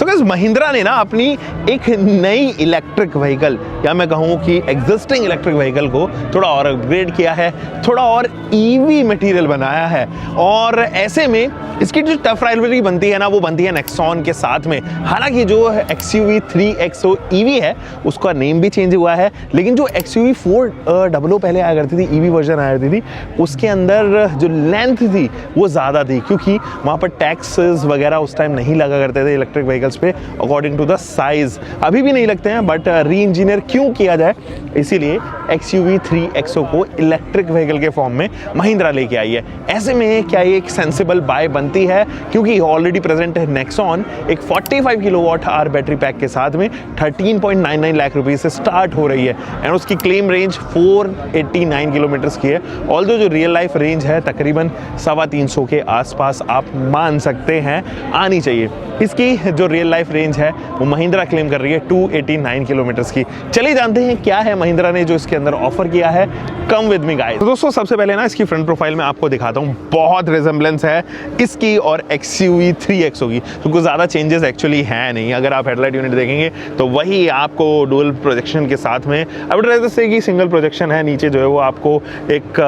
Guys Mahindra ने ना अपनी एक नई इलेक्ट्रिक व्हीकल या मैं कहूँ कि एग्जिस्टिंग इलेक्ट्रिक व्हीकल को थोड़ा और अपग्रेड किया है, थोड़ा और ईवी मटेरियल बनाया है। और ऐसे में इसकी जो टफ राइवलरी बनती है ना, वो बनती है नेक्सॉन के साथ में। हालांकि जो XUV 3XO EV है उसका नेम भी चेंज हुआ है, लेकिन जो XUV 400 पहले आया करती थी, EV वर्जन आया करती थी, उसके अंदर जो लेंथ थी वो ज़्यादा थी, क्योंकि वहाँ पर टैक्सेस वगैरह उस टाइम नहीं लगा करते थे इलेक्ट्रिक व्हीकल्स पे अकॉर्डिंग टू द साइज। अभी भी नहीं लगते हैं, बट री इंजीनियर क्यों किया जाए, इसीलिए XUV 3XO को इलेक्ट्रिक व्हीकल के फॉर्म में महिंद्रा लेके आई है। ऐसे में क्या ये एक सेंसिबल बाय बनती है, क्योंकि ऑलरेडी प्रेजेंट है नेक्सॉन एक 45 किलोवाट आवर बैटरी पैक के साथ में 13.99 लाख रुपए से स्टार्ट हो रही है एंड उसकी क्लेम रेंज 489 किलोमीटर्स की है। ऑल्दो जो रियल लाइफ रेंज है तकरीबन 350 के आसपास आप मान सकते हैं आनी चाहिए। इसकी जो रियल लाइफ रेंज है वो महिंद्रा क्लेम कर रही है 289 किलोमीटर्स की। चलिए जानते हैं क्या है महिंद्रा ने जो इसके अंदर ऑफर किया है। Come with me guys. तो दोस्तों सबसे पहले ना इसकी फ्रंट प्रोफाइल में आपको दिखाता हूँ, बहुत रिजेम्बलेंस है इसकी और XUV 3XO की। तो कुछ ज़्यादा चेंजेस एक्चुअली है नहीं। अगर आप हेडलाइट यूनिट देखेंगे तो वही आपको डुअल प्रोजेक्शन के साथ में आई वुड रादर से कि सिंगल प्रोजेक्शन है। नीचे जो है वो आपको एक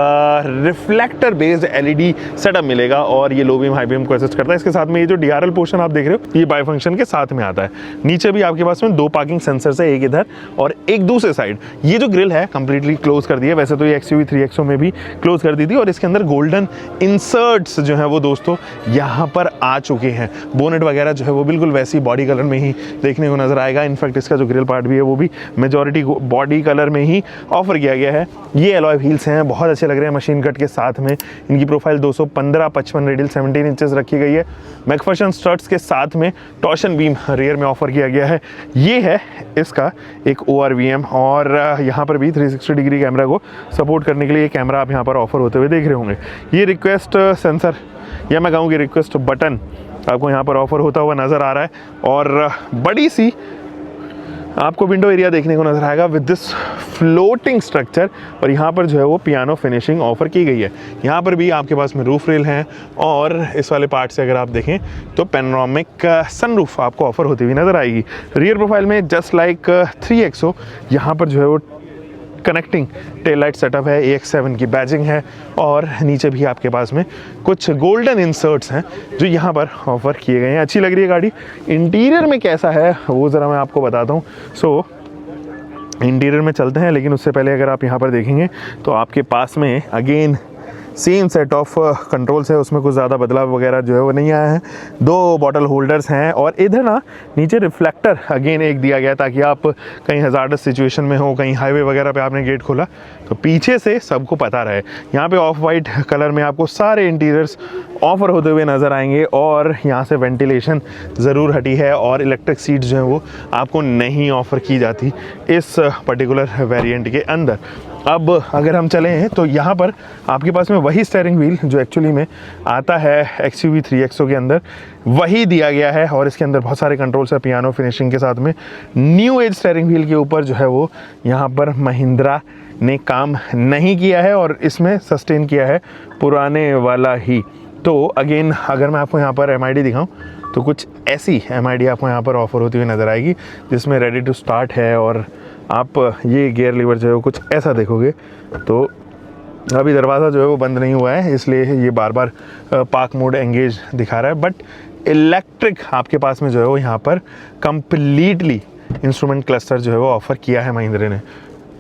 रिफ्लेक्टर बेस्ड LED सेटअप मिलेगा और ये लो बीम हाई बीम को असिस्ट करता है। इसके साथ में ये जो DRL पोर्शन आप देख रहे हो ये बाई फंक्शन के साथ में आता है। नीचे भी आपके पास में 2 पार्किंग सेंसर्स है, एक इधर और एक दूसरे साइड। ये जो ग्रिल है कंप्लीटली क्लोज कर दी है, वैसे तो ये XUV 3XO में भी क्लोज कर दी थी। और इसके अंदर गोल्डन इंसर्ट्स जो है वो दोस्तों यहाँ पर आ चुके हैं। बोनेट वगैरह जो है वो बिल्कुल वैसी बॉडी कलर में ही देखने को नजर आएगा। इनफैक्ट इसका जो ग्रिल पार्ट भी है वो भी मेजॉरिटी बॉडी कलर में ही ऑफर किया गया है। ये एलॉय व्हील्स हैं, बहुत अच्छे लग रहे हैं मशीन कट के साथ में। इनकी प्रोफाइल 215/55 रेडियल 17 इंचेस रखी गई है। मैकफर्शन स्टड्स के साथ में टॉर्शन बीम रियर में ऑफर किया गया है। ये है इसका एक ORVM और यहाँ पर भी 360 डिग्री कैमरा को सपोर्ट करने के लिए कैमरा आप यहाँ पर ऑफर होते हुए देख रहे होंगे। ये रिक्वेस्ट सेंसर या मैं कहूँ कि रिक्वेस्ट बटन आपको यहाँ पर ऑफर होता हुआ नज़र आ रहा है और बड़ी सी आपको विंडो एरिया देखने को नजर आएगा विद दिस फ्लोटिंग स्ट्रक्चर। और यहाँ पर जो है वो पियानो फिनिशिंग ऑफर की गई है। यहाँ पर भी आपके पास में रूफ रेल हैं और इस वाले पार्ट से अगर आप देखें तो पैनोरामिक सनरूफ आपको ऑफर होती हुई नजर आएगी। रियर प्रोफाइल में जस्ट लाइक 3XO यहाँ पर जो है वो कनेक्टिंग टेल लाइट सेटअप है, AX7 की बैजिंग है और नीचे भी आपके पास में कुछ गोल्डन इंसर्ट्स हैं जो यहाँ पर ऑफर किए गए हैं। अच्छी लग रही है गाड़ी। इंटीरियर में कैसा है वो ज़रा मैं आपको बताता हूँ। सो इंटीरियर में चलते हैं, लेकिन उससे पहले अगर आप यहाँ पर देखेंगे तो आपके पास में again same set of controls है, उसमें कुछ ज़्यादा बदलाव वगैरह जो है वो नहीं आया है। 2 बॉटल होल्डर्स हैं और इधर ना नीचे रिफ्लेक्टर अगेन एक दिया गया ताकि आप कहीं हज़ार्डस सिचुएशन में हो, कहीं हाईवे वगैरह पे आपने गेट खोला तो पीछे से सबको पता रहे। यहाँ पे ऑफ वाइट कलर में आपको सारे इंटीरियर्स ऑफर होते हुए नज़र आएंगे और यहाँ से वेंटिलेशन ज़रूर हटी है और इलेक्ट्रिक सीट्स जो हैं वो आपको नहीं ऑफ़र की जाती इस पर्टिकुलर वेरिएंट के अंदर। अब अगर हम चले हैं तो यहाँ पर आपके पास में वही स्टीयरिंग व्हील जो एक्चुअली में आता है XUV 3XO के अंदर वही दिया गया है और इसके अंदर बहुत सारे कंट्रोल्स है पियानो फिनिशिंग के साथ में। न्यू एज स्टीयरिंग व्हील के ऊपर जो है वो यहाँ पर महिंद्रा ने काम नहीं किया है और इसमें सस्टेन किया है पुराने वाला ही। तो अगेन अगर मैं आपको यहाँ पर MID दिखाऊं तो कुछ ऐसी MID आपको यहाँ पर ऑफर होती हुई नज़र आएगी जिसमें रेडी टू स्टार्ट है और आप ये गियर लीवर जो है वो कुछ ऐसा देखोगे तो अभी दरवाज़ा जो है वो बंद नहीं हुआ है इसलिए ये बार बार पार्क मोड एंगेज दिखा रहा है। बट इलेक्ट्रिक आपके पास में जो है वो यहाँ पर कंप्लीटली इंस्ट्रूमेंट क्लस्टर जो है वो ऑफ़र किया है महिंद्रा ने।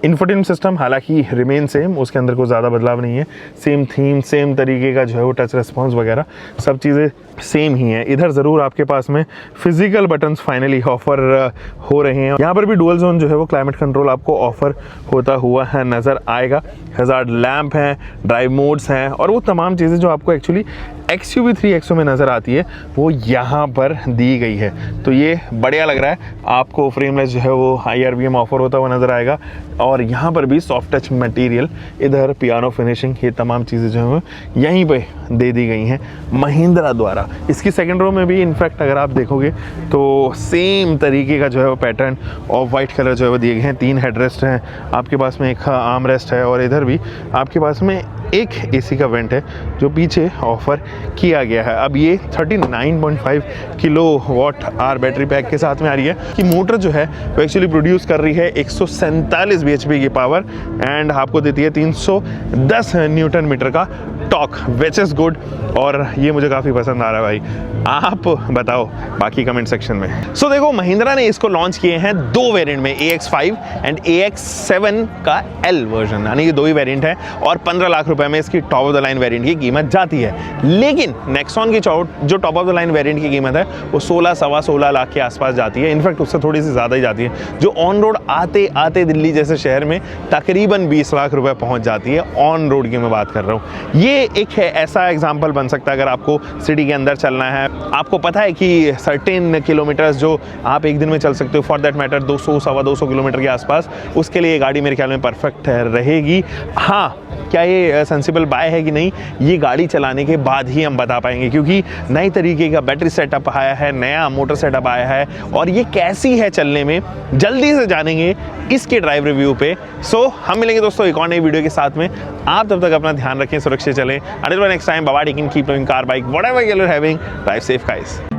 इन्फोटेनमेंट सिस्टम हालांकि रिमेन सेम, उसके अंदर कोई ज़्यादा बदलाव नहीं है। सेम थीम, सेम तरीके का जो है वो टच रिस्पॉन्स वगैरह सब चीज़ें सेम ही हैं। इधर ज़रूर आपके पास में फिजिकल बटन्स फाइनली ऑफर हो रहे हैं। यहाँ पर भी डुअल जोन जो है वो क्लाइमेट कंट्रोल आपको ऑफर होता हुआ है नज़र आएगा। हज़ार्ड लैम्प हैं, ड्राइव मोड्स हैं और वो तमाम चीज़ें जो आपको एक्चुअली XUV 3XO में नज़र आती है वो यहाँ पर दी गई है। तो ये बढ़िया लग रहा है। आपको फ्रेमलेस जो है वो IRBM ऑफर होता हुआ नज़र आएगा और यहाँ पर भी सॉफ्ट टच मटेरियल, इधर पियानो फिनिशिंग, ये तमाम चीज़ें जो हैं यहीं पे दे दी गई हैं महिंद्रा द्वारा। इसकी सेकंड रो में भी इनफैक्ट अगर आप देखोगे तो सेम तरीके का जो है वो पैटर्न ऑफ वाइट कलर जो है वो दिए गए हैं। 3 हेडरेस्ट हैं, आपके पास में एक आर्म रेस्ट है और इधर भी आपके पास में एक एसी का वेंट है जो पीछे ऑफर किया गया है। अब ये 39.5 किलोवाट आवर बैटरी पैक के साथ में आ रही है कि मोटर जो है वो एक्चुअली प्रोड्यूस कर रही है 147 bhp की पावर एंड आपको देती है 310 न्यूटन मीटर का टॉर्क, विच इज़ गुड। और ये मुझे काफ़ी पसंद आ रहा है भाई, आप बताओ बाकी कमेंट सेक्शन में। सो देखो, महिंद्रा ने इसको लॉन्च किए हैं दो वेरिएंट में, AX5 एंड AX7 का L वर्जन, यानी कि दो ही वेरिएंट है और 15 लाख रुपए में इसकी top of the line variant की कीमत जाती है। लेकिन नेक्सॉन की जो top of the line variant की कीमत है वो 16-16 लाख के आसपास जाती है। इनफैक्ट उससे थोड़ी सी ज़्यादा ही जाती है, जो ऑन रोड आते आते दिल्ली जैसे शहर में तकरीबन 20 लाख रुपए पहुंच जाती है। ऑन रोड की मैं बात कर रहा हूँ। ये एक है ऐसा एग्जाम्पल बन सकता है अगर आपको सिटी के अंदर चलना है, आपको पता है कि सर्टेन किलोमीटर्स जो आप एक दिन में चल सकते हो, फॉर दैट मैटर 200-225 किलोमीटर के आसपास, उसके लिए ये गाड़ी मेरे ख्याल में परफेक्ट रहेगी। हाँ, क्या ये सेंसिबल बाय है कि नहीं, ये गाड़ी चलाने के बाद ही हम बता पाएंगे, क्योंकि नई तरीके का बैटरी सेटअप आया है, नया मोटर सेटअप आया है और ये कैसी है चलने में, जल्दी से जानेंगे इसके ड्राइव रिव्यू पे। सो हम मिलेंगे दोस्तों एक और नई वीडियो के साथ में। आप तब तक अपना ध्यान रखें, सुरक्षित चलें। Until next time, bye bye, taking keep loving car, bike, whatever you're having, drive safe guys.